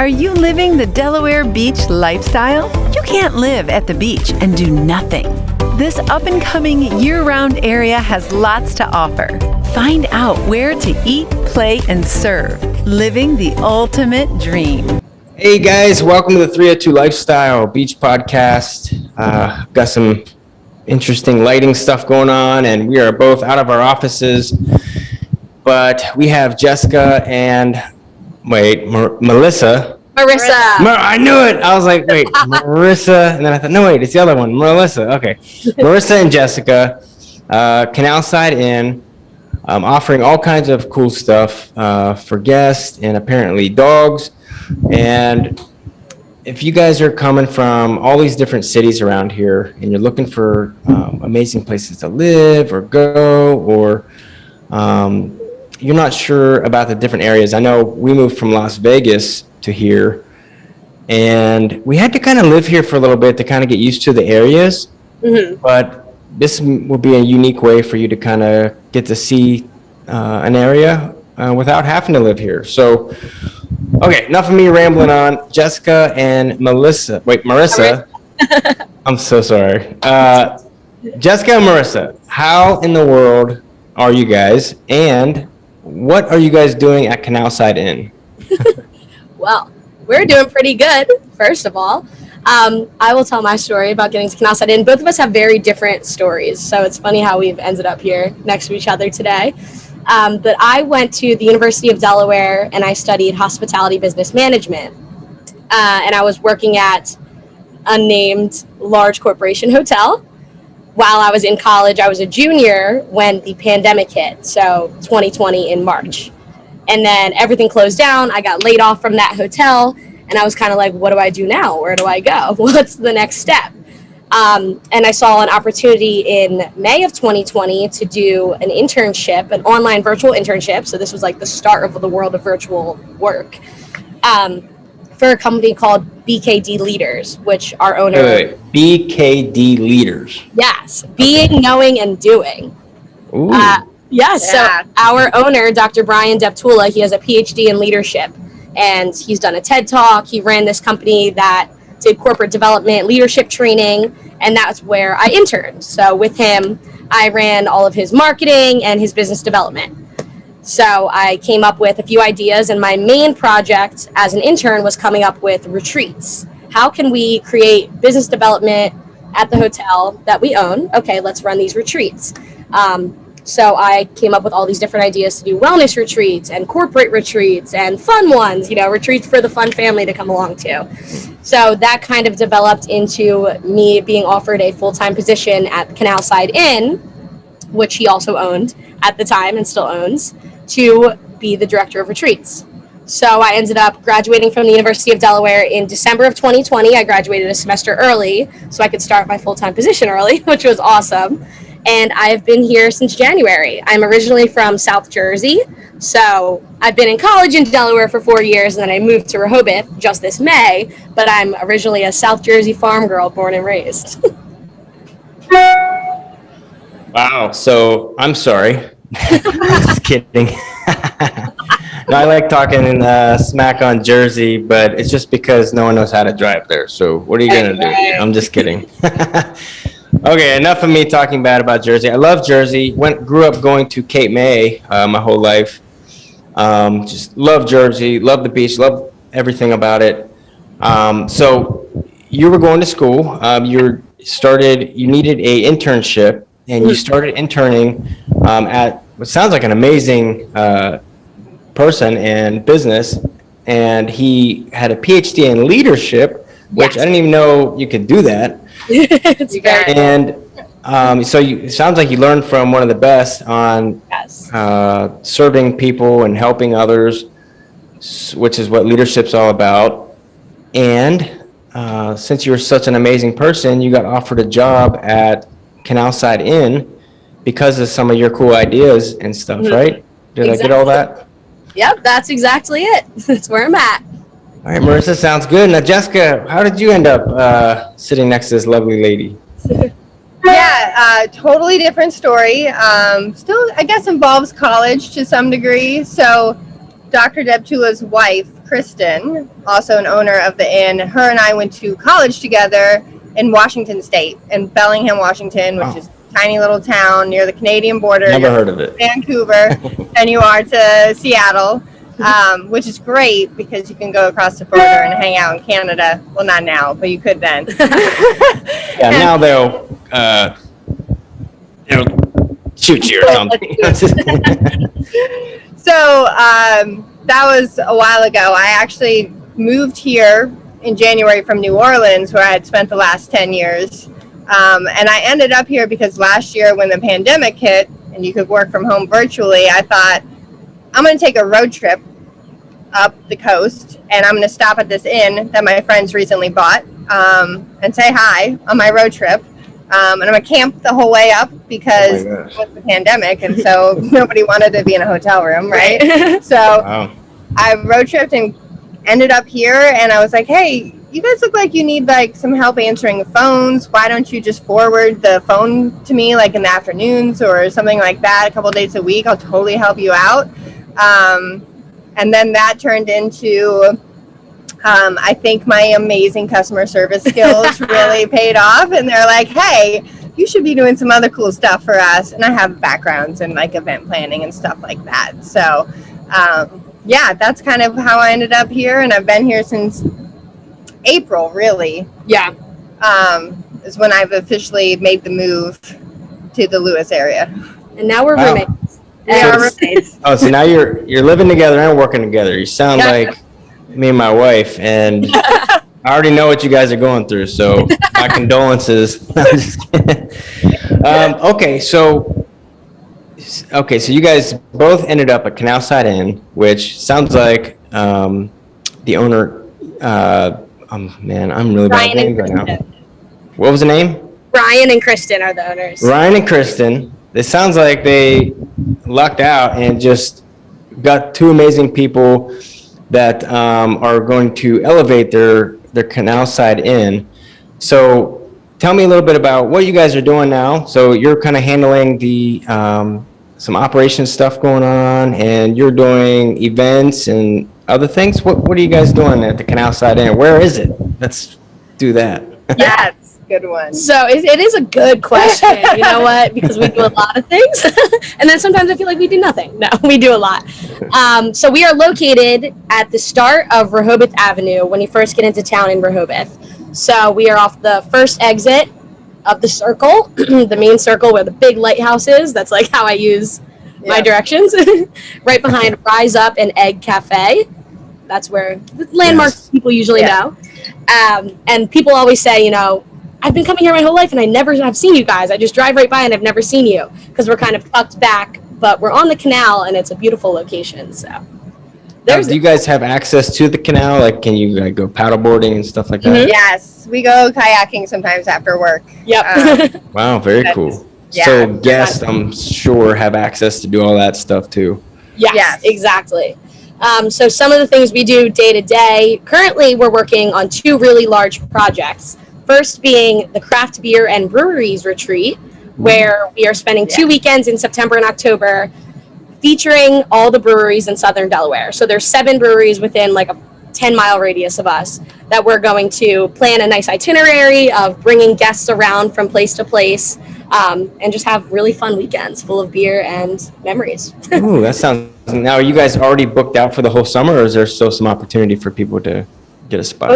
Are you living the Delaware Beach lifestyle? You can't live at the beach and do nothing. This up-and-coming year-round area has lots to offer. Find out where to eat, play, and serve. Living the ultimate dream. Hey guys, welcome to the 302 Lifestyle Beach Podcast. Got some interesting lighting stuff going on, and we are both out of our offices. But we have Jessica and, Melissa. Marissa. I knew it. I was like, wait, Marissa. And then I thought, no, wait, it's the other one, Melissa. Okay. Marissa and Jessica, Canalside Inn, offering all kinds of cool stuff for guests and apparently dogs. And if you guys are coming from all these different cities around here and you're looking for amazing places to live or go, or you're not sure about the different areas. I know we moved from Las Vegas to here, and we had to kind of live here for a little bit to kind of get used to the areas. Mm-hmm. But this will be a unique way for you to kind of get to see an area without having to live here. So, okay, enough of me rambling on. Jessica and Marissa. I'm so sorry. Jessica and Marissa, how in the world are you guys, and what are you guys doing at Canalside Inn? Well, we're doing pretty good, first of all. I will tell my story about getting to Canalside Inn. Both of us have very different stories, so it's funny how we've ended up here next to each other today. But I went to the University of Delaware, and I studied hospitality business management. And I was working at unnamed large corporation hotel. While I was in college, I was a junior when the pandemic hit, so 2020 in March. And then everything closed down. I got laid off from that hotel, and I was kind of like, what do I do now? Where do I go? What's the next step? And I saw an opportunity in May of 2020 to do an internship, an online virtual internship. So this was like the start of the world of virtual work, for a company called BKD Leaders, which our owner... Wait. BKD Leaders. Yes. Being, okay. Knowing, and doing. Ooh. Yes. Yeah. So our owner, Dr. Brian Deptula, he has a PhD in leadership, and he's done a TED Talk. He ran this company that did corporate development, leadership training, and that's where I interned. So with him, I ran all of his marketing and his business development. So I came up with a few ideas, and my main project as an intern was coming up with retreats. How can we create business development at the hotel that we own? Okay, let's run these retreats. So I came up with all these different ideas to do wellness retreats and corporate retreats and fun ones, retreats for the fun family to come along to. So that kind of developed into me being offered a full-time position at the Canalside Inn, which he also owned at the time and still owns, to be the director of retreats. So I ended up graduating from the University of Delaware in December of 2020. I graduated a semester early so I could start my full-time position early, which was awesome. And I've been here since January. I'm originally from South Jersey, so I've been in college in Delaware for 4 years, and then I moved to Rehoboth just this May, but I'm originally a South Jersey farm girl, born and raised. Wow, so I'm sorry. Just kidding. No, I like talking smack on Jersey, but it's just because no one knows how to drive there, so what are you going to do? I'm just kidding. Okay, enough of me talking bad about Jersey. I love Jersey. Grew up going to Cape May my whole life. Just love Jersey, love the beach, love everything about it. So you were going to school. You needed a internship, and you started interning at what sounds like an amazing person and business. And he had a PhD in leadership, which I didn't even know you could do that. It's very And so it sounds like you learned from one of the best on serving people and helping others, which is what leadership's all about. And since you were such an amazing person, you got offered a job at Canalside Inn because of some of your cool ideas and stuff, right? Did I get all that? Yep, that's exactly it. That's where I'm at. All right, Marissa, sounds good. Now, Jessica, how did you end up sitting next to this lovely lady? Yeah, totally different story. Still, I guess, involves college to some degree. So Dr. Deptula's wife, Kristen, also an owner of the inn, her and I went to college together in Washington State, in Bellingham, Washington, which is a tiny little town near the Canadian border. Never heard of it. Vancouver, than you are to Seattle, which is great because you can go across the border and hang out in Canada. Well, not now, but you could then. Yeah, now they'll shoot you or something. So that was a while ago. I actually moved here in January from New Orleans, where I had spent the last 10 years. And I ended up here because last year when the pandemic hit and you could work from home virtually, I thought, I'm going to take a road trip up the coast and I'm going to stop at this inn that my friends recently bought and say hi on my road trip. And I'm going to camp the whole way up because it was the pandemic, and so nobody wanted to be in a hotel room, right? So I road tripped and ended up here, and I was like, hey, you guys look like you need like some help answering phones. Why don't you just forward the phone to me like in the afternoons or something like that a couple days a week? I'll totally help you out. And then that turned into I think my amazing customer service skills really paid off, and they're like, hey, you should be doing some other cool stuff for us. And I have backgrounds in like event planning and stuff like that. So yeah, that's kind of how I ended up here, and I've been here since April, really. Yeah. Is when I've officially made the move to the Lewis area. And now we're roommates. We are roommates. Oh, so now you're living together and working together. You sound like me and my wife, and I already know what you guys are going through, so my condolences. I'm just kidding. Okay, so you guys both ended up at Canalside Inn, which sounds like the owner, man, I'm really bad at names right now. What was the name? Ryan and Kristen are the owners. Ryan and Kristen. It sounds like they lucked out and just got two amazing people that are going to elevate their Canalside Inn. So tell me a little bit about what you guys are doing now. So you're kind of handling the some operations stuff going on, and you're doing events and other things. What are you guys doing at the Canalside Inn? Where is it? Let's do that. Yeah, it's a good one. So it is a good question. You know what? Because we do a lot of things. And then sometimes I feel like we do nothing. No, we do a lot. So we are located at the start of Rehoboth Avenue when you first get into town in Rehoboth. So we are off the first exit of the circle, the main circle where the big lighthouse is. That's like how I use my directions. Right behind Rise Up and Egg Cafe. That's where the landmarks people usually know. And people always say, you know, I've been coming here my whole life and I never have seen you guys. I just drive right by and I've never seen you because we're kind of tucked back, but we're on the canal and it's a beautiful location. So do you guys have access to the canal? Like, can you go paddleboarding and stuff like that? Mm-hmm. Yes, we go kayaking sometimes after work. Yep. Wow, very cool. Yeah, so guests, I'm sure, have access to do all that stuff too. Yes, exactly. So some of the things we do day to day, currently we're working on two really large projects. First being the Craft Beer and Breweries Retreat, where we are spending 2 weekends in September and October featuring all the breweries in Southern Delaware. So there's 7 breweries within like a 10-mile radius of us that we're going to plan a nice itinerary of bringing guests around from place to place and just have really fun weekends full of beer and memories. Ooh, that sounds... Now, are you guys already booked out for the whole summer, or is there still some opportunity for people to get a spot?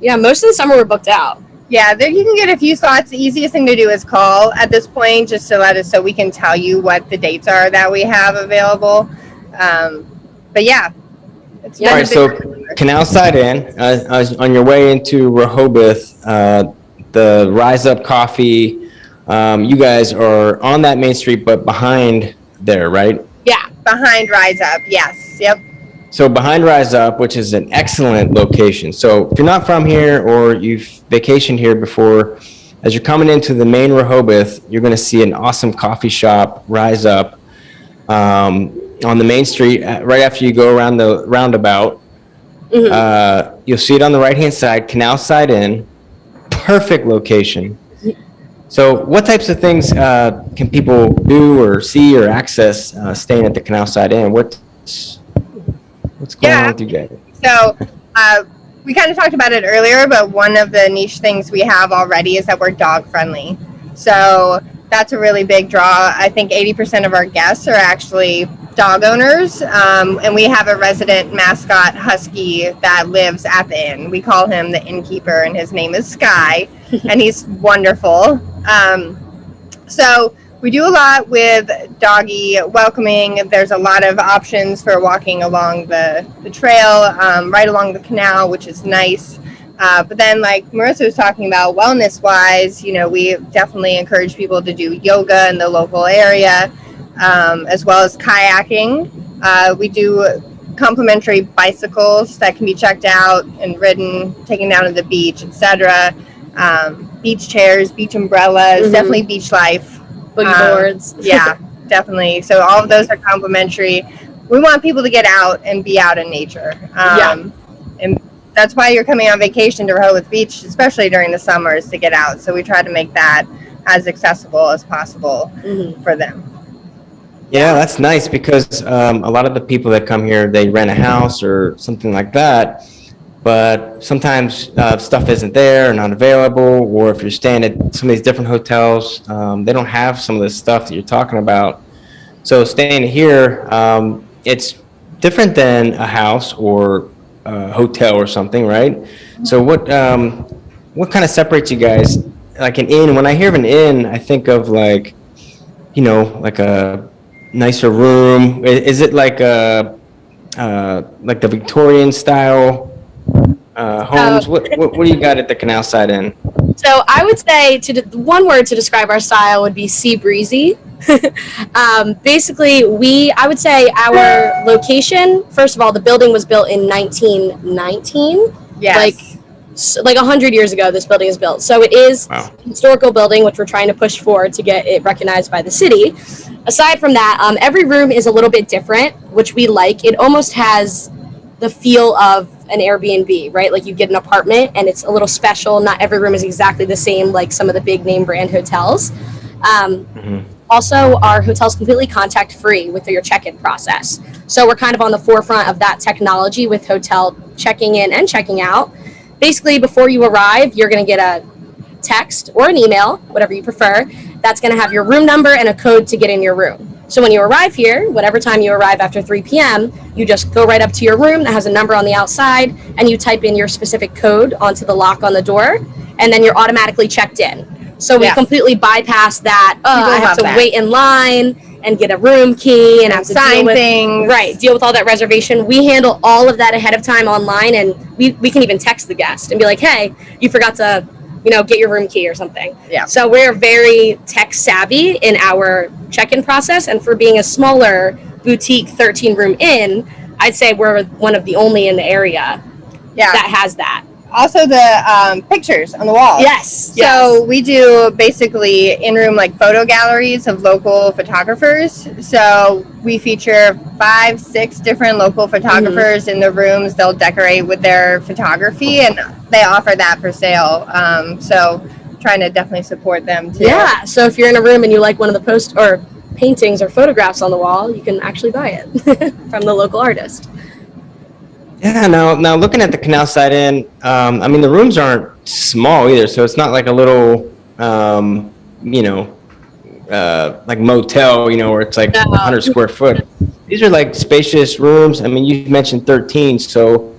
Most of the summer we're booked out. Yeah, there you can get a few spots. The easiest thing to do is call at this point, just to let us so we can tell you what the dates are that we have available. But yeah. All right, so Canalside Inn, on your way into Rehoboth, the Rise Up Coffee, you guys are on that main street, but behind there, right? Yeah, behind Rise Up, yes, yep. So behind Rise Up, which is an excellent location. So if you're not from here or you've vacationed here before, as you're coming into the main Rehoboth, you're going to see an awesome coffee shop, Rise Up, on the main street. Right after you go around the roundabout, you'll see it on the right-hand side, Canalside Inn. Perfect location. So what types of things can people do or see or access staying at the Canalside Inn? What's going on with you guys? So we kind of talked about it earlier, but one of the niche things we have already is that we're dog friendly. So that's a really big draw. I think 80% of our guests are actually dog owners, and we have a resident mascot husky that lives at the inn. We call him the innkeeper, and his name is Sky, and he's wonderful. So we do a lot with doggy welcoming. There's a lot of options for walking along the trail, right along the canal, which is nice. But then, like Marissa was talking about, wellness-wise, we definitely encourage people to do yoga in the local area, as well as kayaking. We do complimentary bicycles that can be checked out and ridden, taken down to the beach, etc. Beach chairs, beach umbrellas, definitely beach life. Boogie boards. Yeah, definitely. So all of those are complimentary. We want people to get out and be out in nature. And that's why you're coming on vacation to Rehoboth Beach, especially during the summers, to get out. So we try to make that as accessible as possible for them. Yeah, that's nice because a lot of the people that come here, they rent a house or something like that, but sometimes stuff isn't there or not available, or if you're staying at some of these different hotels, they don't have some of the stuff that you're talking about. So staying here, it's different than a house or a hotel or something, right? So what kind of separates you guys? Like an inn, when I hear of an inn, I think of like a nicer room. Is it like the Victorian style homes? What do you got at the Canalside Inn? So I would say one word to describe our style would be sea breezy. Basically, I would say our location, first of all, the building was built in 1919. Yes. Like 100 years ago, this building is built. So it is a historical building, which we're trying to push forward to get it recognized by the city. Aside from that, every room is a little bit different, which we like. It almost has the feel of an Airbnb, right? Like you get an apartment and it's a little special. Not every room is exactly the same like some of the big name brand hotels. Also, our hotel's completely contact free with your check-in process. So we're kind of on the forefront of that technology with hotel checking in and checking out. Basically, before you arrive, you're going to get a text or an email, whatever you prefer, that's going to have your room number and a code to get in your room. So when you arrive here, whatever time you arrive after 3 p.m., you just go right up to your room that has a number on the outside, and you type in your specific code onto the lock on the door, and then you're automatically checked in. So we completely bypass that, I have to wait in line and get a room key and have to sign things. Deal with all that reservation. We handle all of that ahead of time online, and we can even text the guest and be like, hey, you forgot to get your room key or something. Yeah. So we're very tech savvy in our check-in process, and for being a smaller boutique 13-room inn, I'd say we're one of the only in the area that has that. Also the pictures on the walls. Yes. So we do basically in-room like photo galleries of local photographers. So we feature 5-6 different local photographers in the rooms. They'll decorate with their photography, and they offer that for sale. So trying to definitely support them too. Yeah. So if you're in a room and you like one of the post or paintings or photographs on the wall, you can actually buy it from the local artist. Yeah, now looking at the Canalside Inn, I mean, the rooms aren't small either, so it's not like a little, like motel, where it's like 100 square foot. These are like spacious rooms. I mean, you mentioned 13, so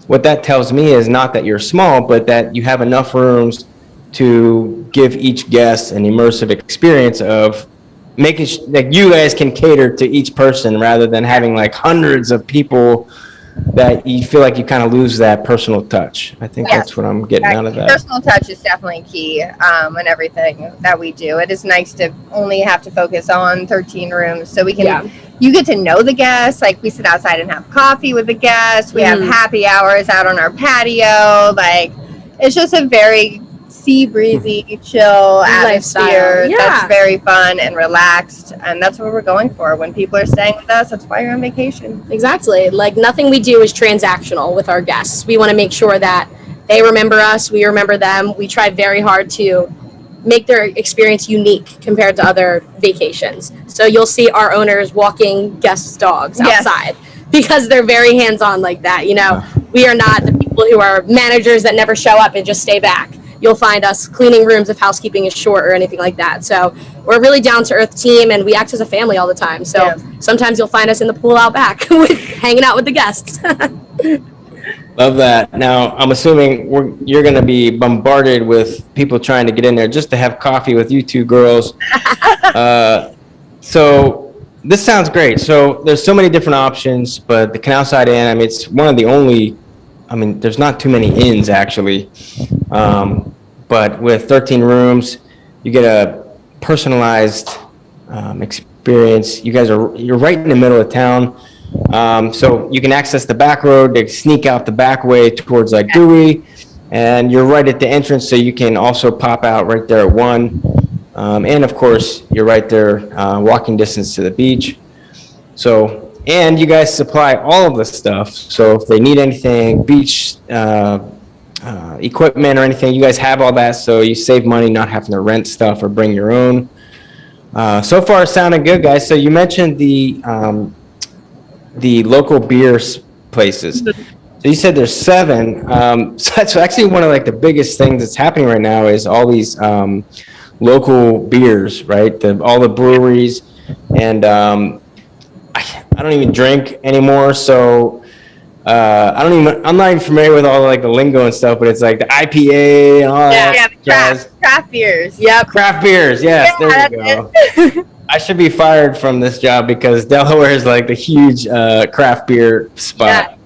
what that tells me is not that you're small, but that you have enough rooms to give each guest an immersive experience of making like you guys can cater to each person rather than having like hundreds of people that you feel like you kind of lose that personal touch. I think that's what I'm getting out of that. Personal touch is definitely key in everything that we do. It is nice to only have to focus on 13 rooms so we can, you get to know the guests. Like we sit outside and have coffee with the guests. We have happy hours out on our patio. Like it's just a very sea breezy, chill atmosphere that's very fun and relaxed, and that's what we're going for. When people are staying with us, that's why you're on vacation. Exactly. Like nothing we do is transactional with our guests. We want to make sure that they remember us, we remember them. We try very hard to make their experience unique compared to other vacations. So you'll see our owners walking guests' dogs outside. because they're very hands-on like that. We are not the people who are managers that never show up and just stay back. You'll find us cleaning rooms if housekeeping is short or anything like that. So we're a really down-to-earth team, and we act as a family all the time. So sometimes you'll find us in the pool out back hanging out with the guests. Love that. Now, I'm assuming you're going to be bombarded with people trying to get in there just to have coffee with you two girls. So this sounds great. So there's so many different options, but the Canalside Inn, I mean, it's one of the only, I mean, there's not too many inns actually. But with 13 rooms, you get a personalized experience. You're right in the middle of town. So you can access the back road to sneak out the back way towards like Dewey, and you're right at the entrance, so you can also pop out right there at 1. And of course, you're right there, walking distance to the beach. So, and you guys supply all of the stuff. So if they need anything, beach equipment or anything, you guys have all that. So you save money not having to rent stuff or bring your own. So far, it sounded good, guys. So you mentioned the local beer places. So you said there's 7. So that's actually one of like the biggest things that's happening right now is all these local beers, right? All the breweries, and I don't even drink anymore, so I'm not even familiar with all like the lingo and stuff, but it's like the IPA and all that. Yeah, craft beers. Yep, craft beers. Yes, there you go. I should be fired from this job because Delaware is like the huge craft beer spot. Yeah.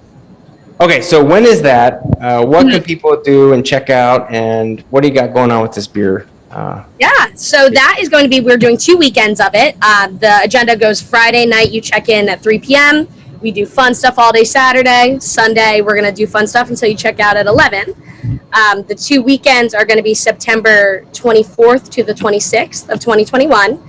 Okay, so when is that? What can people do and check out, and what do you got going on with this beer? So that is going to be, we're doing 2 weekends of it. The agenda goes Friday night, you check in at 3 p.m. We do fun stuff all day Saturday. Sunday, we're going to do fun stuff until you check out at 11. The 2 weekends are going to be September 24th to the 26th of 2021,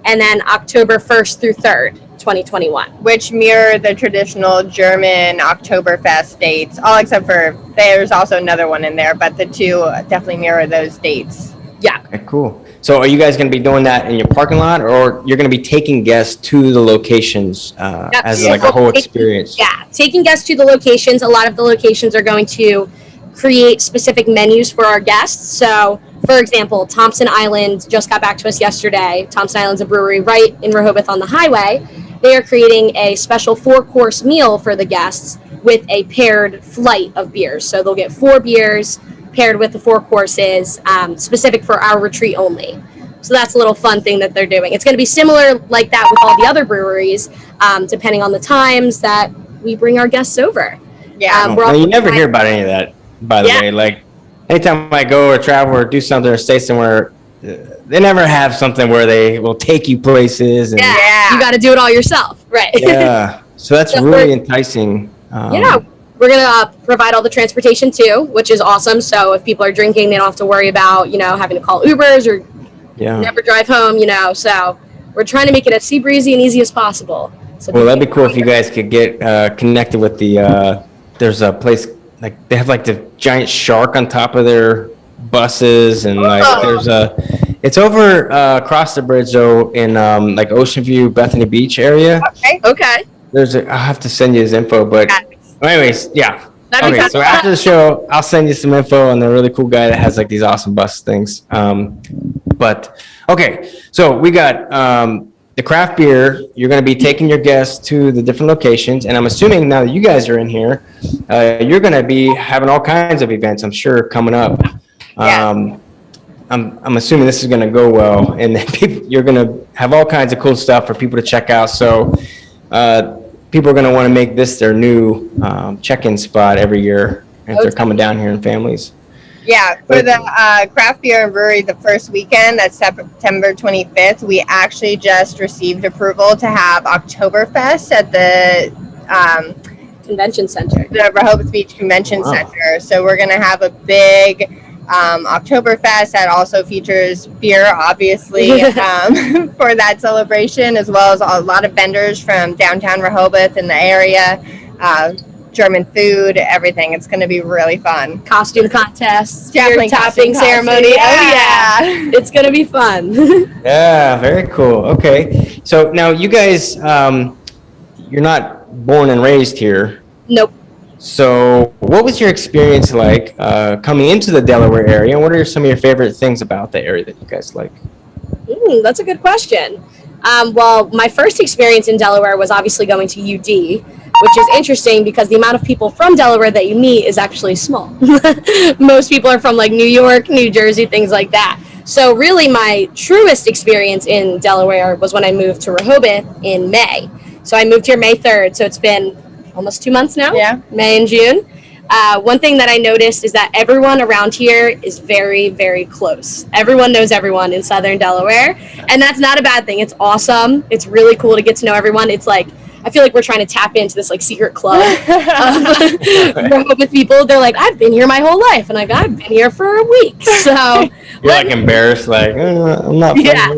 and then October 1st through 3rd, 2021. Which mirror the traditional German Oktoberfest dates, all except for there's also another one in there, but the two definitely mirror those dates. Yeah. Okay, cool. So are you guys going to be doing that in your parking lot, or you're going to be taking guests to the locations as like a whole experience? Yeah, taking guests to the locations. A lot of the locations are going to create specific menus for our guests. So, for example, Thompson Island just got back to us yesterday. Thompson Island's a brewery right in Rehoboth on the highway. They are creating a special 4-course meal for the guests with a paired flight of beers. So they'll get 4 beers paired with the 4 courses, specific for our retreat only. So that's a little fun thing that they're doing. It's going to be similar like that with all the other breweries, depending on the times that we bring our guests over. Yeah. You never hear about any of that, by the way. Like, anytime I go or travel or do something or stay somewhere, they never have something where they will take you places. And, you got to do it all yourself, right? Yeah. So that's really enticing. We're going to provide all the transportation too, which is awesome. So if people are drinking, they don't have to worry about, having to call Ubers or never drive home, So we're trying to make it as sea breezy and easy as possible. So that'd be cool if you guys could get connected with there's a place, like they have like the giant shark on top of their buses, and like it's over across the bridge though in like Ocean View, Bethany Beach area. Okay. I'll have to send you his info, but anyways, yeah. Okay, so after the show, I'll send you some info on the really cool guy that has like these awesome bus things. But okay, so we got the craft beer. You're going to be taking your guests to the different locations, and I'm assuming now that you guys are in here, you're going to be having all kinds of events, I'm sure, coming up. I'm assuming this is going to go well, and you're going to have all kinds of cool stuff for people to check out. So people are going to want to make this their new check-in spot every year if they're coming down here in families. Yeah, for the craft beer and brewery, the first weekend, that's September 25th, we actually just received approval to have Oktoberfest at the Convention Center. The Rehoboth Beach Convention Center. So we're going to have a big Oktoberfest that also features beer, obviously, for that celebration, as well as a lot of vendors from downtown Rehoboth in the area. German food, everything. It's going to be really fun. Costume contests, definitely topping ceremony. Yeah. Oh yeah, it's going to be fun. Yeah, very cool. Okay, so now you guys, you're not born and raised here. Nope. So what was your experience like coming into the Delaware area? And what are some of your favorite things about the area that you guys like? That's a good question. Well, my first experience in Delaware was obviously going to UD, which is interesting because the amount of people from Delaware that you meet is actually small. Most people are from like New York, New Jersey, things like that. So really my truest experience in Delaware was when I moved to Rehoboth in May. So I moved here May 3rd. So it's been almost 2 months now. Yeah. May and June. One thing that I noticed is that everyone around here is very, very close. Everyone knows everyone in Southern Delaware. And that's not a bad thing. It's awesome. It's really cool to get to know everyone. It's like, I feel like we're trying to tap into this like secret club with people. They're like, I've been here my whole life. And like, I've been here for a week. So You're like embarrassed, like, I'm not. Yeah.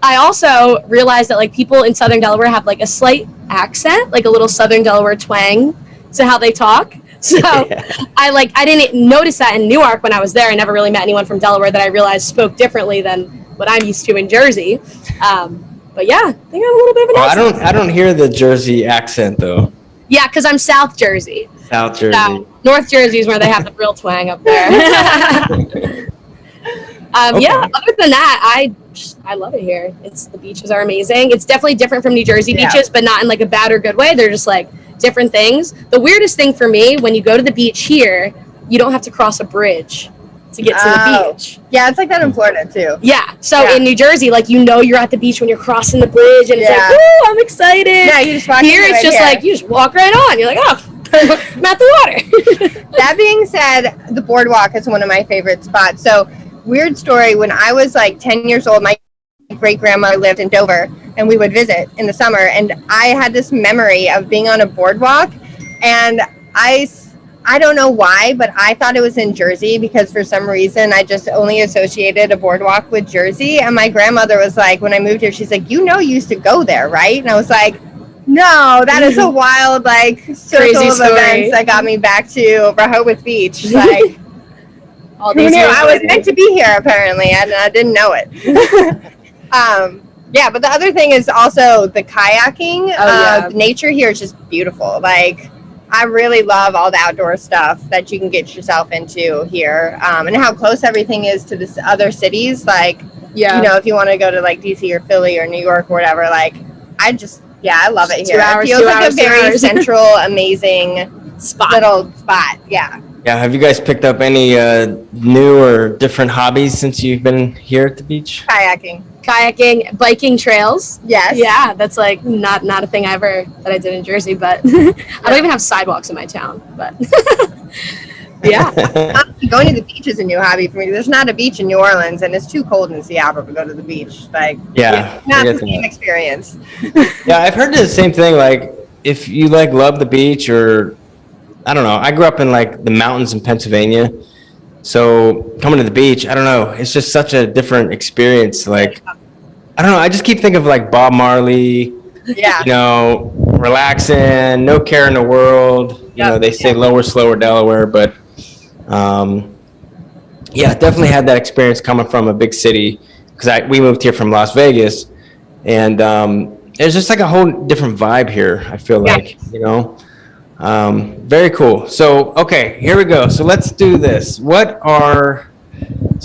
I also realized that like people in Southern Delaware have like a slight accent, like a little Southern Delaware twang to how they talk. So I didn't notice that in Newark when I was there. I never really met anyone from Delaware that I realized spoke differently than what I'm used to in Jersey. But yeah, I think I have a little bit of an accent. I don't hear the Jersey accent though. Yeah, because I'm South Jersey. South Jersey. North Jersey is where they have the real twang up there. Yeah, other than that, I love it here. The beaches are amazing. It's definitely different from New Jersey beaches, but not in like a bad or good way. They're just like different things. The weirdest thing for me, when you go to the beach here, you don't have to cross a bridge to get to the beach. Yeah, it's like that in Florida too. Yeah. So in New Jersey, like you're at the beach when you're crossing the bridge and it's like, oh, I'm excited. Yeah, you just walk here it's just like you just walk right on. You're like, oh, I'm at the water. That being said, the boardwalk is one of my favorite spots. So weird story, when I was like 10 years old, my great grandmother lived in Dover and we would visit in the summer, and I had this memory of being on a boardwalk, and I don't know why, but I thought it was in Jersey because for some reason I just only associated a boardwalk with Jersey. And my grandmother was like, when I moved here, she's like, you used to go there, right? And I was like, no, that is a wild, like, circle of events that got me back to Rehoboth Beach. Like, who knew? I was meant to be here, apparently, and I didn't know it. Yeah, but the other thing is also the kayaking. Nature here is just beautiful. Like, I really love all the outdoor stuff that you can get yourself into here, and how close everything is to the other cities. Like, if you want to go to like DC or Philly or New York or whatever, like, I love it here. It feels like a very central, amazing little spot. Yeah. Yeah. Have you guys picked up any new or different hobbies since you've been here at the beach? Kayaking, biking trails. Yes. Yeah, that's like not a thing that I did in Jersey, but I don't even have sidewalks in my town, but yeah. Going to the beach is a new hobby for me. There's not a beach in New Orleans, and it's too cold in Seattle to go to the beach. Like, not the same experience. Yeah, I've heard the same thing. Like, if you like love the beach, or I don't know, I grew up in like the mountains in Pennsylvania. So coming to the beach, I don't know, it's just such a different experience. Like, I don't know, I just keep thinking of like Bob Marley, relaxing, no care in the world. They say lower, slower Delaware, but definitely had that experience coming from a big city, because we moved here from Las Vegas, and there's just like a whole different vibe here, I feel like, very cool. So, okay, here we go. So let's do this. So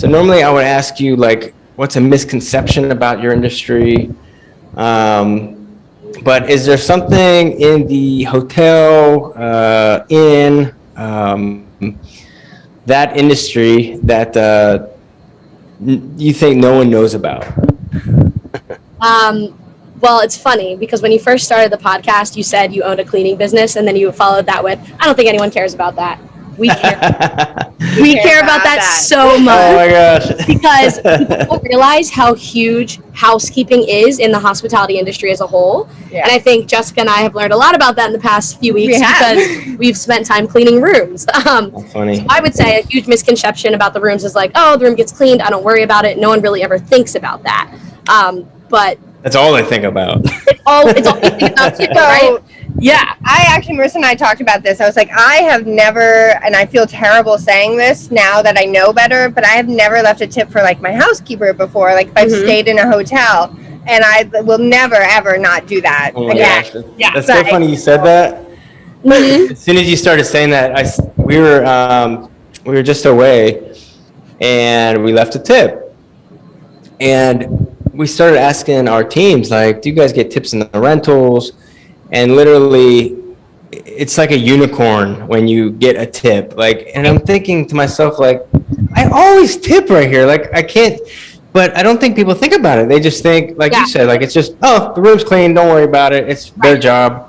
normally I would ask you, like, what's a misconception about your industry? But is there something in the hotel, that industry that you think no one knows about? Well, it's funny because when you first started the podcast, you said you owned a cleaning business, and then you followed that with, I don't think anyone cares about that. We care. We care about that so much. Oh my gosh. Because people don't realize how huge housekeeping is in the hospitality industry as a whole. Yeah. And I think Jessica and I have learned a lot about that in the past few weeks because we've spent time cleaning rooms. That's funny. So I would say a huge misconception about the rooms is like, oh, the room gets cleaned, I don't worry about it. No one really ever thinks about that. But that's all I think about. It's all you think about too, right? Yeah. Marissa and I talked about this. I was like, I have never, and I feel terrible saying this now that I know better, but I have never left a tip for like my housekeeper before, like if I've stayed in a hotel. and I will never ever not do that Oh my again. gosh, Yeah. that's so Right. funny you said that. As soon as you started saying that, we were just away, and we left a tip, and we started asking our teams like, "Do you guys get tips in the rentals?" And literally, it's like a unicorn when you get a tip. Like, and I'm thinking to myself like, I always tip right here. Like, I can't. But I don't think people think about it. They just think, like Yeah. you said, like it's just, oh, the room's clean, don't worry about it. It's their job.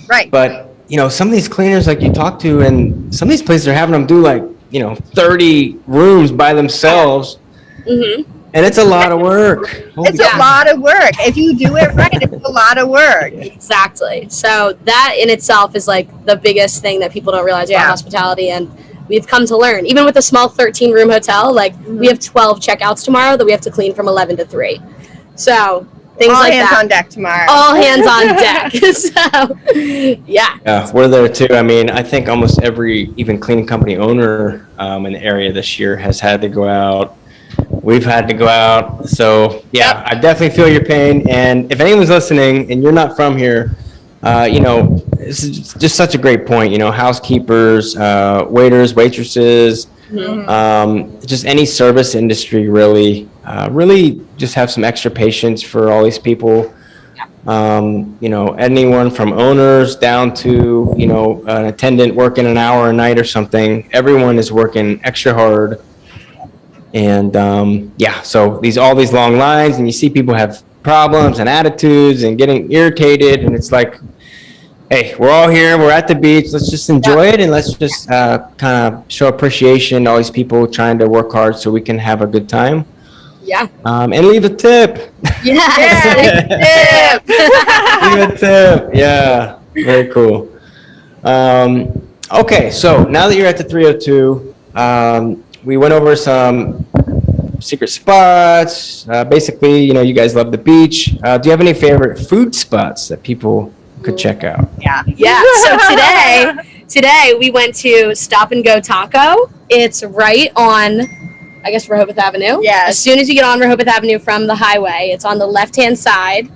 Right. But, some of these cleaners, like you talk to, and some of these places are having them do like, 30 rooms by themselves. Mm-hmm. And it's a lot of work. It's a lot of work. If you do it right, it's a lot of work. Exactly. So that in itself is like the biggest thing that people don't realize about hospitality, and we've come to learn. Even with a small 13-room hotel, like we have 12 checkouts tomorrow that we have to clean from 11 to 3. So things All like hands that. on deck tomorrow. All hands on deck. So yeah. Yeah, we're there too. I mean, I think almost every even cleaning company owner in the area this year has had to go out. We've had to go out. So yeah, I definitely feel your pain. And if anyone's listening and you're not from here, this is just such a great point. Housekeepers, waiters, waitresses, just any service industry really just have some extra patience for all these people. Anyone from owners down to, an attendant working an hour a night or something, everyone is working extra hard. And so all these long lines, and you see people have problems and attitudes and getting irritated, and it's like, hey, we're all here, we're at the beach, let's just enjoy it, and let's just kind of show appreciation to all these people trying to work hard so we can have a good time. Yeah. And leave a tip. Yes. Leave a tip. Yeah, very cool. Okay, so now that you're at the 302, we went over some secret spots. Basically, you guys love the beach. Do you have any favorite food spots that people could check out? Yeah. So today we went to Stop and Go Taco. It's right on, I guess, Rehoboth Avenue. Yeah. As soon as you get on Rehoboth Avenue from the highway, it's on the left-hand side.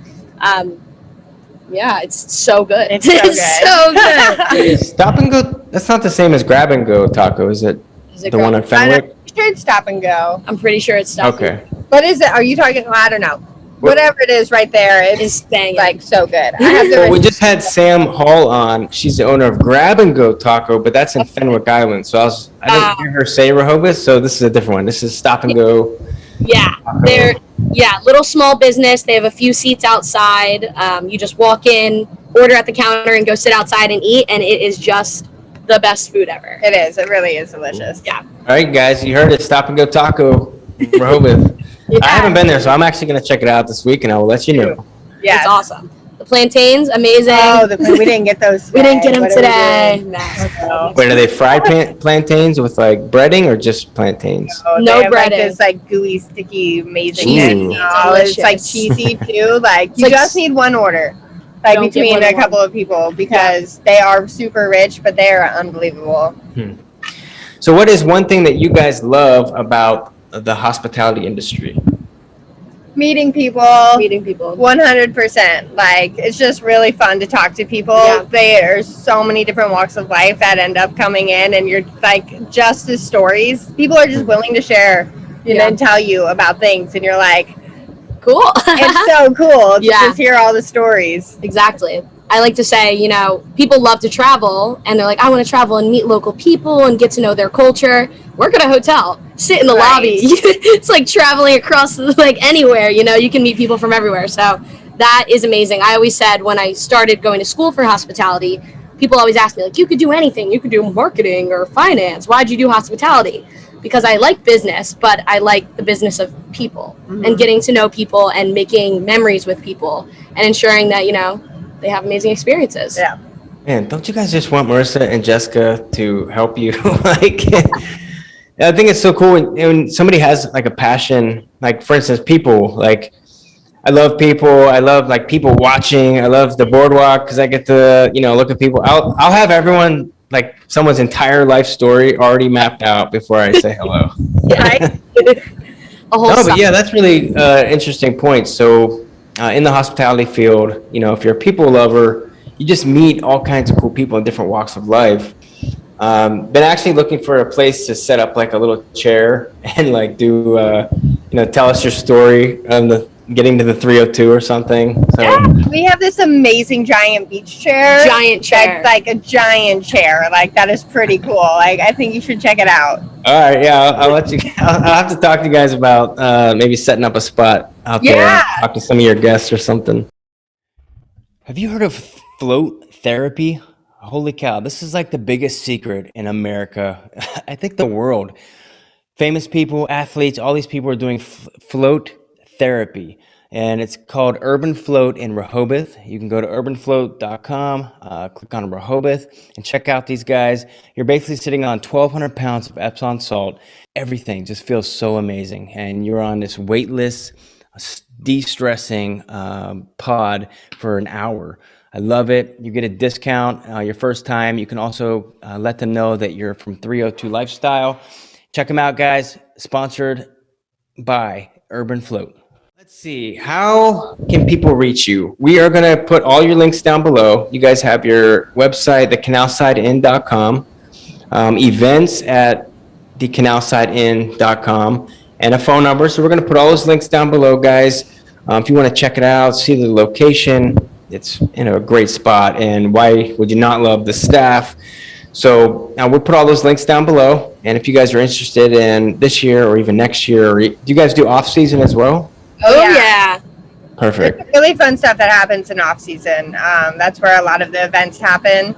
It's so good. It's so good. Stop and Go, that's not the same as Grab and Go Taco, is it? Is it The one good? at Fenwick? I'm sure it's Stop and Go. I'm pretty sure it's Stop. Okay. What is it? Are you talking? I don't know. Whatever it is right there, it's It's banging. like so good. I have Well, we the just had Sam Hall on. She's the owner of Grab and Go Taco, but that's in Fenwick Island. So I didn't hear her say Rehoboth, so this is a different one. This is Stop and Go. Yeah, they're little small business. They have a few seats outside. You just walk in, order at the counter, and go sit outside and eat, and it is just the best food ever. It is. It really is delicious. Yeah. All right, guys, you heard it. Stop and Go Taco, Rehoboth. I haven't been there, so I'm actually going to check it out this week, and I will let you know. Yeah. It's awesome. The plantains, amazing. Oh, we didn't get those. We didn't get them What are we today. doing? No. Wait, are they fried plantains with like breading or just plantains? Oh, No they have, like, breading. this like gooey, sticky, amazing. Cheesy. Oh, it's like Delicious. cheesy too. Like you like just need one order, like Don't get between more a than one. couple of people because they are super rich, but they are unbelievable. So what is one thing that you guys love about the hospitality industry? Meeting people. 100%. Like it's just really fun to talk to people. Yeah. There's so many different walks of life that end up coming in, and you're like just as stories. People are just willing to share, and tell you about things, and you're like, Cool. it's so cool to Yeah. just hear all the stories. Exactly. I like to say, people love to travel, and they're like, I want to travel and meet local people and get to know their culture. Work at a hotel, sit in the lobby. It's like traveling across like anywhere, you can meet people from everywhere. So that is amazing. I always said when I started going to school for hospitality, people always ask me, like, you could do anything. You could do marketing or finance. Why'd you do hospitality? Because I like business, but I like the business of people and getting to know people and making memories with people and ensuring that, they have amazing experiences. Yeah. Man, don't you guys just want Marissa and Jessica to help you? Like, I think it's so cool when somebody has like a passion, like for instance, people. Like, I love people. I love like people watching. I love the boardwalk because I get to look at people. I'll have everyone like someone's entire life story already mapped out before I say hello. Right? A whole No, but summer. yeah, that's really interesting point. So in the hospitality field. You know, if you're a people lover, you just meet all kinds of cool people in different walks of life. Been actually looking for a place to set up like a little chair and like do, tell us your story of getting to the 302 or something. So Yeah, we have this amazing giant beach chair. Giant chair. That's like a giant chair. Like that is pretty cool. Like I think you should check it out. all right, yeah, I'll let you. I'll have to talk to you guys about maybe setting up a spot out there. Yeah. Talk to some of your guests or something. Have you heard of float therapy? Holy cow, this is like the biggest secret in America. I think the world. Famous people, athletes, all these people are doing float therapy. And it's called Urban Float in Rehoboth. You can go to urbanfloat.com, click on Rehoboth, and check out these guys. You're basically sitting on 1,200 pounds of Epsom salt. Everything just feels so amazing. And you're on this weightless, de-stressing pod for an hour. I love it. You get a discount your first time. You can also let them know that you're from 302 Lifestyle. Check them out, guys. Sponsored by Urban Float. Let's see. How can people reach you? We are going to put all your links down below. You guys have your website, thecanalsideinn.com, events at thecanalsideinn.com, and a phone number. So we're going to put all those links down below, guys. If you want to check it out, see the location, it's in a great spot. And why would you not love the staff? So we'll put all those links down below. And if you guys are interested in this year or even next year, do you guys do off season as well? Oh Yeah. yeah. Perfect. It's really fun stuff that happens in off season. That's where a lot of the events happen.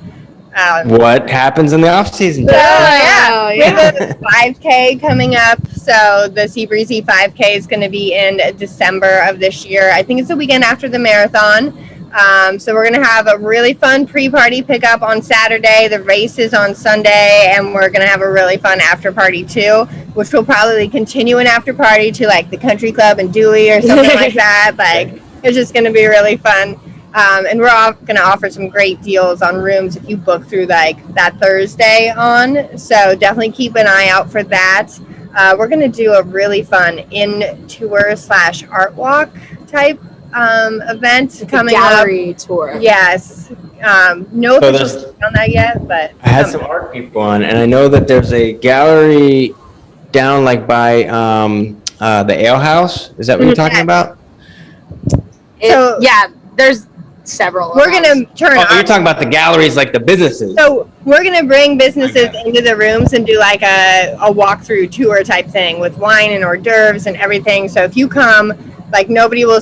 What happens in the off season? So, Oh, we have a 5K coming up. So the Sea Breezy 5K is going to be in December of this year. I think it's the weekend after the marathon. So we're going to have a really fun pre-party pickup on Saturday. The race is on Sunday, and we're going to have a really fun after party too, which will probably continue an after party to like the country club in Dewey or something like that. Like it's just going to be really fun. And we're all going to offer some great deals on rooms if you book through like that Thursday on. So definitely keep an eye out for that. We're going to do a really fun in-tour / art walk type event coming Gallery tour. Yes. No So official date on that yet, but I had some art people on, and I know that there's a gallery down like by the Ale House. Is that what you're talking about? So- Yeah, there's several. we're going to turn Oh, you're talking about the galleries, like the businesses. So we're going to bring businesses Okay. into the rooms and do like a walkthrough tour type thing with wine and hors d'oeuvres and everything. So if you come, like nobody will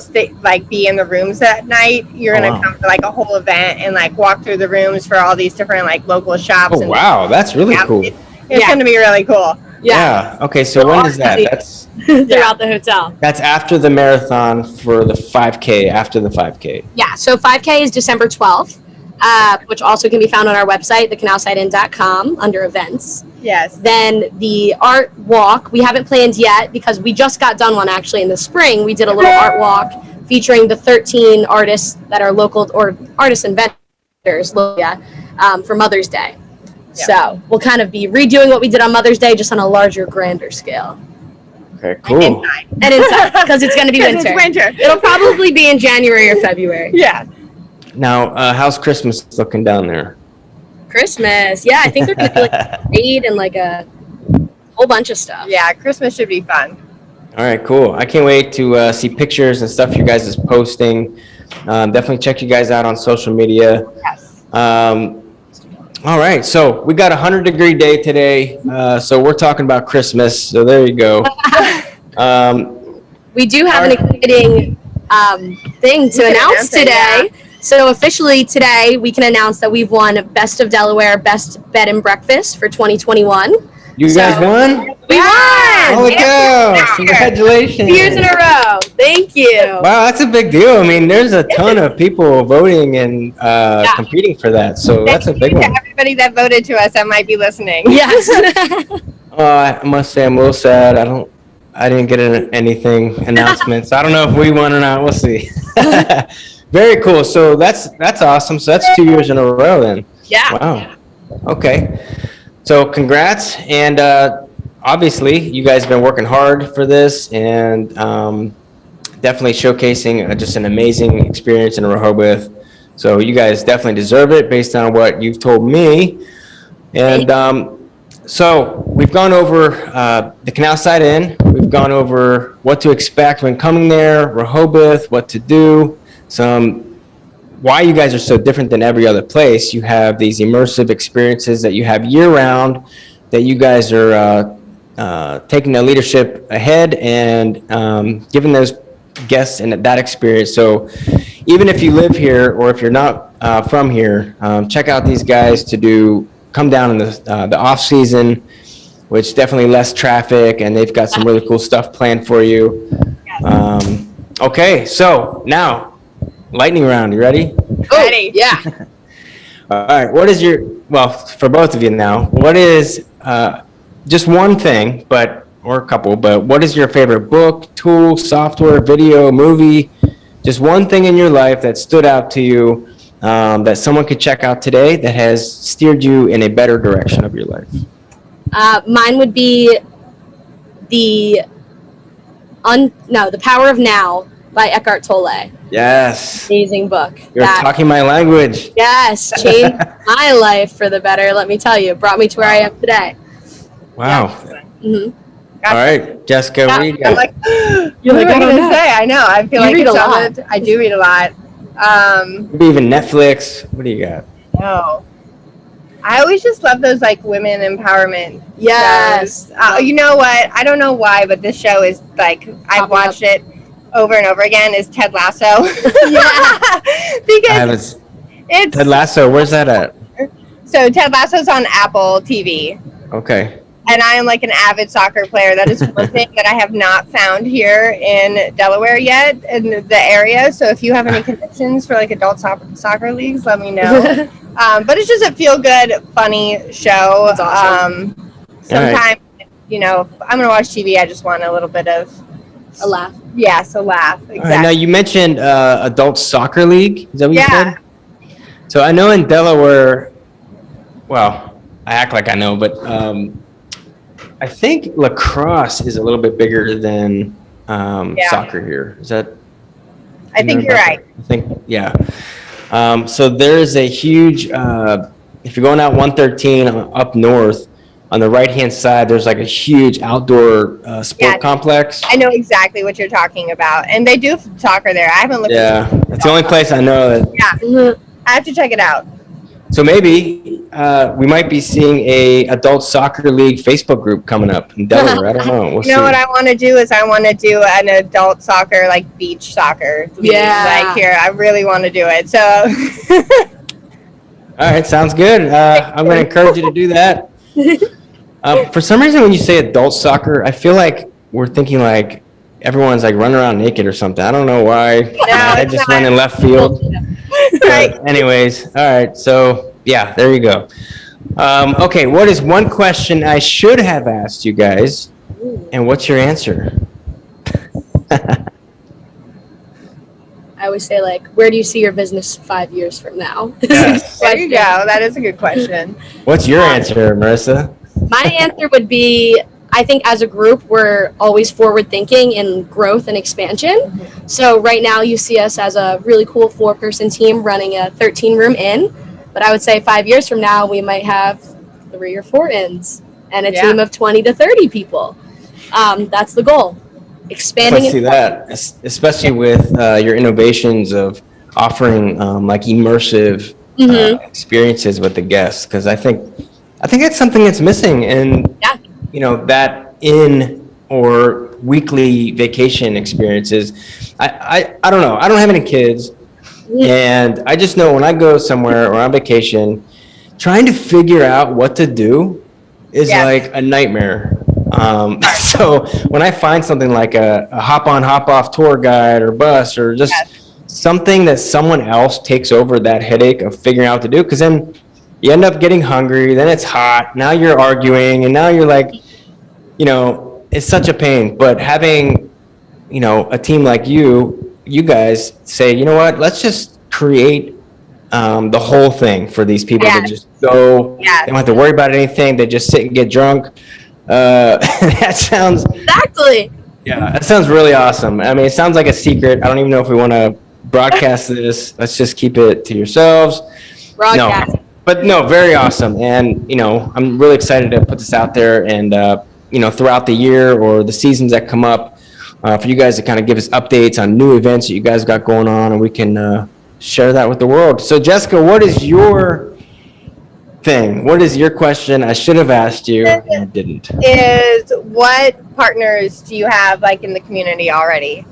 be in the rooms that night. You're going to come for like a whole event and like walk through the rooms for all these different like local shops. Oh, and wow, that's really cool. It's Yeah. going to be really cool. Yeah. Okay, so when is that? That's throughout the hotel. after the marathon for the 5K. After the 5K. Yeah, so 5K is December 12th, which also can be found on our website, thecanalsideinn.com, under events. Yes. Then the art walk, we haven't planned yet because we just got done one actually in the spring. We did a little art walk featuring the 13 artists that are local or artists and vendors for Mother's Day. Yeah. So we'll kind of be redoing what we did on Mother's Day, just on a larger, grander scale. Okay, cool. Inside. And inside, because it's going to be 'Cause winter. it's winter. It'll probably be in January or February. Yeah. Now, how's Christmas looking down there? Christmas. Yeah, I think they're going to be like a parade and like a whole bunch of stuff. Yeah. Christmas should be fun. All right, cool. I can't wait to see pictures and stuff you guys is posting. Definitely check you guys out on social media. Yes. All right, so we got a 100-degree day today. So we're talking about Christmas. So there you go. We do have an exciting thing to announce today. So officially today, we can announce that we've won Best of Delaware Best Bed and Breakfast for 2021. You guys won? We won! Holy cow! Congratulations! 2 years in a row. Thank you. Wow, that's a big deal. I mean, there's a ton of people voting and competing for that. So that's a big Thank you one. to everybody that voted to us that might be listening. Yes. I must say I'm a little sad. I didn't get anything announcements. I don't know if we won or not. We'll see. Very cool. So that's awesome. So that's 2 years in a row then. Yeah. Wow. Okay. So congrats. And obviously you guys have been working hard for this, and definitely showcasing just an amazing experience in Rehoboth. So you guys definitely deserve it based on what you've told me. And so we've gone over the Canalside Inn. We've gone over what to expect when coming there, Rehoboth, what to do, why you guys are so different than every other place. You have these immersive experiences that you have year-round, that you guys are taking the leadership ahead and giving those guests and that experience. So even if you live here or if you're not from here, check out these guys come down in the off season, which definitely less traffic, and they've got some really cool stuff planned for you. Okay, so now lightning round. You ready? Ready. Yeah. All right. For both of you now, what is just one thing, or a couple, but what is your favorite book, tool, software, video, movie? Just one thing in your life that stood out to you that someone could check out today that has steered you in a better direction of your life. Mine would be The Power of Now by Eckhart Tolle. Yes. Amazing book. You're talking my language. Yes, changed my life for the better, let me tell you. Brought me to where I am today. Wow. Yeah. All right, Jessica, what do you got? You're like, what am I going to say? I know. I feel like read a lot. I do read a lot. Maybe even Netflix. What do you got? No. I always just love those like women empowerment Yes. shows. You know what? I don't know why, but this show is like, I've watched it over and over again, is Ted Lasso. Yeah. Because it's Ted Lasso, where's that at? So Ted Lasso's on Apple TV. Okay. And I am like an avid soccer player. That is one thing that I have not found here in Delaware yet, in the area. So if you have any connections for like adult soccer leagues, let me know. But it's just a feel-good, funny show. That's awesome. Sometimes, you know, if I'm going to watch TV, I just want a little bit of A laugh. Yes, a laugh. Exactly. All right, now you mentioned adult soccer league. Is that what you said? So I know in Delaware, well, I act like I know, but I think lacrosse is a little bit bigger than soccer here. Is that? I think you're right. I think, yeah. So there's a huge, if you're going out 113 up north, on the right-hand side, there's like a huge outdoor sport complex. I know exactly what you're talking about. And they do soccer there. I haven't looked at it. That's the only place I know that. Yeah, I have to check it out. So maybe we might be seeing a adult soccer league Facebook group coming up in Delaware. I don't know. We'll see. What I want to do is I want to do an adult soccer, like beach soccer league. Like here, I really want to do it. So. All right, sounds good. I'm going to encourage you to do that. For some reason, when you say adult soccer, I feel like we're thinking like everyone's like running around naked or something. I don't know why. I just went in left field. Right. But anyways, all right. So yeah, there you go. Okay, what is one question I should have asked you guys, and what's your answer? I always say, like, where do you see your business 5 years from now? Yes. There you go. That is a good question. What's your answer, Marissa? My answer would be, I think as a group, we're always forward thinking in growth and expansion. So right now you see us as a really cool 4-person team running a 13-room inn. But I would say 5 years from now, we might have 3 or 4 inns and a team of 20 to 30 people. That's the goal. Expanding. I see that, especially with your innovations of offering like immersive experiences with the guests, because I think that's something that's missing in that inn or weekly vacation experiences. I don't know. I don't have any kids, and I just know when I go somewhere or on vacation, trying to figure out what to do is like a nightmare. So when I find something like a hop on, hop off tour guide or bus or just something that someone else takes over that headache of figuring out what to do, because then you end up getting hungry, then it's hot, now you're arguing, and now you're like, it's such a pain. But having, a team like you guys say, you know what, let's just create the whole thing for these people to just go. They don't have to worry about anything. They just sit and get drunk. That sounds exactly. Yeah, that sounds really awesome. I mean, it sounds like a secret. I don't even know if we want to broadcast this. Let's just keep it to yourselves. No, Broadcast. but no, very awesome. And, I'm really excited to put this out there and, throughout the year or the seasons that come up, for you guys to kind of give us updates on new events that you guys got going on, and we can share that with the world. So, Jessica, what is your thing? What is your question? I should have asked you and didn't. Is what partners do you have like in the community already?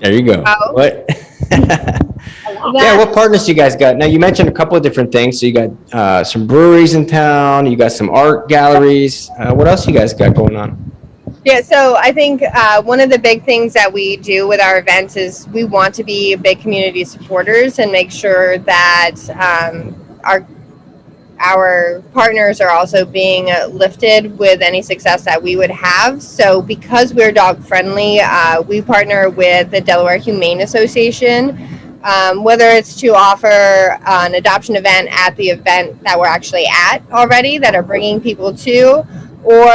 There you go. Oh. What? Love Yeah, that. what partners you guys got? Now, you mentioned a couple of different things. So you got some breweries in town. You got some art galleries. What else you guys got going on? Yeah, so I think one of the big things that we do with our events is we want to be big community supporters and make sure that our partners are also being lifted with any success that we would have. So because we're dog friendly, we partner with the Delaware Humane Association, whether it's to offer an adoption event at the event that we're actually at already that are bringing people to, or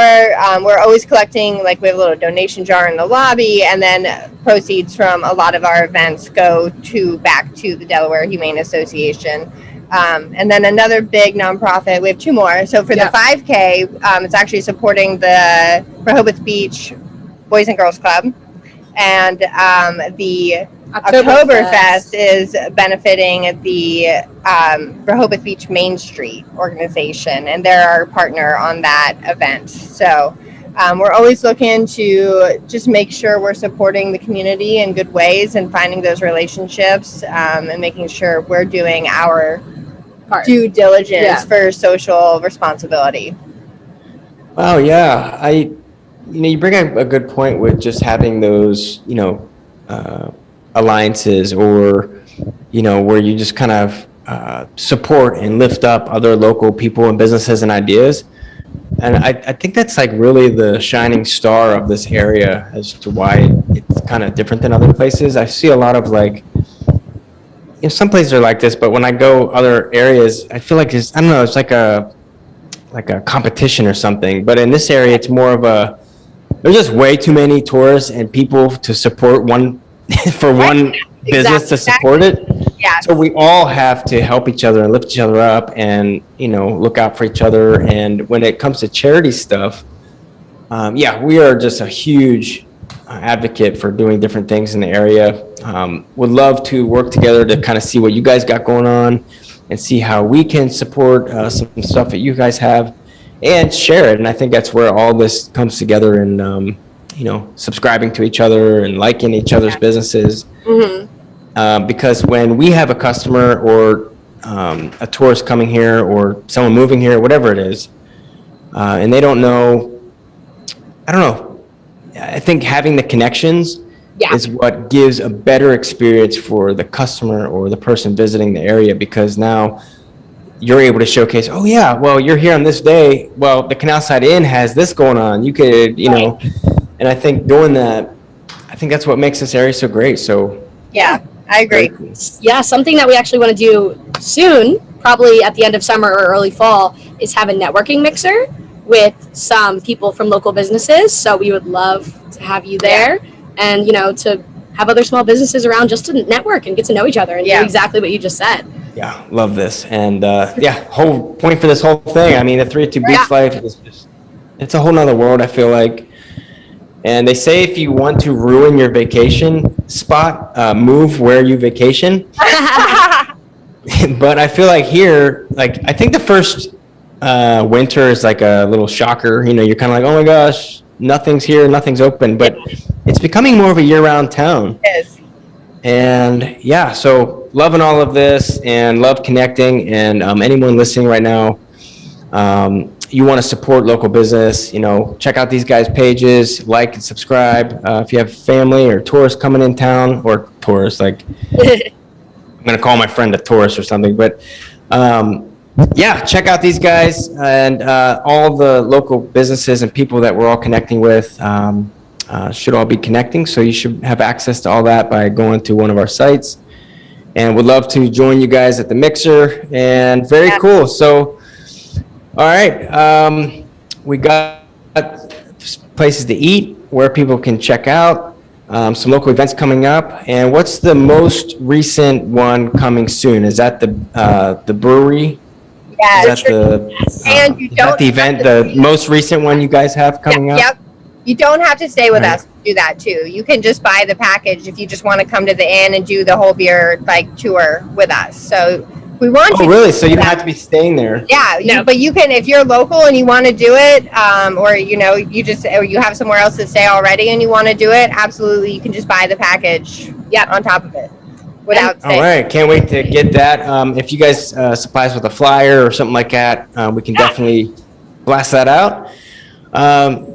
we're always collecting, like we have a little donation jar in the lobby, and then proceeds from a lot of our events go back to the Delaware Humane Association. And then another big nonprofit, we have two more. So for the 5K, it's actually supporting the Rehoboth Beach Boys and Girls Club. And the Oktoberfest is benefiting the Rehoboth Beach Main Street organization, and they're our partner on that event. So we're always looking to just make sure we're supporting the community in good ways and finding those relationships, and making sure we're doing our due diligence for social responsibility. Oh, yeah. You bring up a good point with just having those, alliances, or, where you just kind of support and lift up other local people and businesses and ideas. And I think that's like really the shining star of this area as to why it's kind of different than other places. I see a lot of like, some places are like this, but when I go other areas, I feel like I don't know, it's like a competition or something. But in this area, it's more of there's just way too many tourists and people to support one for one business to support it. Yeah. So we all have to help each other and lift each other up and, look out for each other. And when it comes to charity stuff, we are just a huge advocate for doing different things in the area. Would love to work together to kind of see what you guys got going on and see how we can support some stuff that you guys have and share it. And I think that's where all this comes together, and subscribing to each other and liking each other's businesses. Mm-hmm. Because when we have a customer or a tourist coming here or someone moving here, whatever it is, and they don't know, I don't know, I think having the connections is what gives a better experience for the customer or the person visiting the area, because now you're able to showcase, oh yeah, well, you're here on this day. Well, the Canalside Inn has this going on. You could, and I think doing that, I think that's what makes this area so great. So yeah, I agree. Yeah, something that we actually want to do soon, probably at the end of summer or early fall, is have a networking mixer with some people from local businesses. So we would love to have you there, and to have other small businesses around just to network and get to know each other and do exactly what you just said. Yeah, love this. And whole point for this whole thing, I mean, the 302 Beach life is just, it's a whole nother world, I feel like. And they say if you want to ruin your vacation spot, move where you vacation. But I feel like here, like, I think the first winter is like a little shocker. You're kind of like, oh my gosh, nothing's here, nothing's open. But it's becoming more of a year-round town. It is. And so loving all of this and love connecting. And anyone listening right now, you want to support local business, check out these guys' pages, like and subscribe. If you have family or tourists coming in town, or tourists, like I'm going to call my friend a tourist or something, but check out these guys and all the local businesses and people that we're all connecting with should all be connecting. So you should have access to all that by going to one of our sites, and would love to join you guys at the mixer. And very cool. So, all right. We got places to eat, where people can check out, some local events coming up, and what's the most recent one coming soon? Is that the brewery? Yes. Is that And you is that don't the have event, to the stay- most recent one you guys have coming up? Yep. You don't have to stay with Right. us to do that too. You can just buy the package if you just want to come to the inn and do the whole beer like tour with us. So we want Oh, you. really? To So you don't have to be staying there? Yeah, No. but you can if you're local and you want to do it, or or you have somewhere else to stay already and you want to do it. Absolutely, you can just buy the package. Yep. On top of it, without All staying. right, can't wait to get that. If you guys supply us with a flyer or something like that, we can definitely blast that out.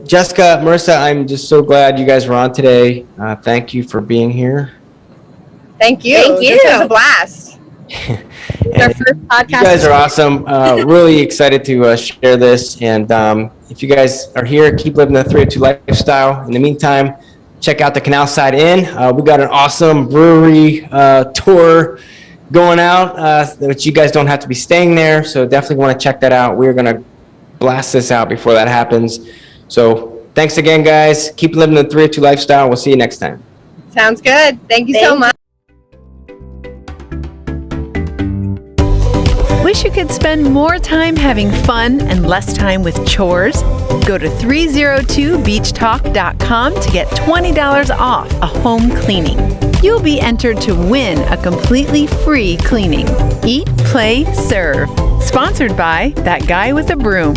Jessica, Marissa, I'm just so glad you guys were on today. Thank you for being here. Thank you. Thank This you. was a blast. It's our first podcast. You guys are awesome. Really excited to share this. And if you guys are here, keep living the 302 lifestyle. In the meantime, check out the Canalside Inn. We got an awesome brewery tour going out, which you guys don't have to be staying there. So definitely want to check that out. We're going to blast this out before that happens. So thanks again, guys. Keep living the 302 lifestyle. We'll see you next time. Sounds good. Thank you so Thank much. Wish you could spend more time having fun and less time with chores? Go to 302beachtalk.com to get $20 off a home cleaning. You'll be entered to win a completely free cleaning. Eat, play, serve. Sponsored by That Guy with a Broom.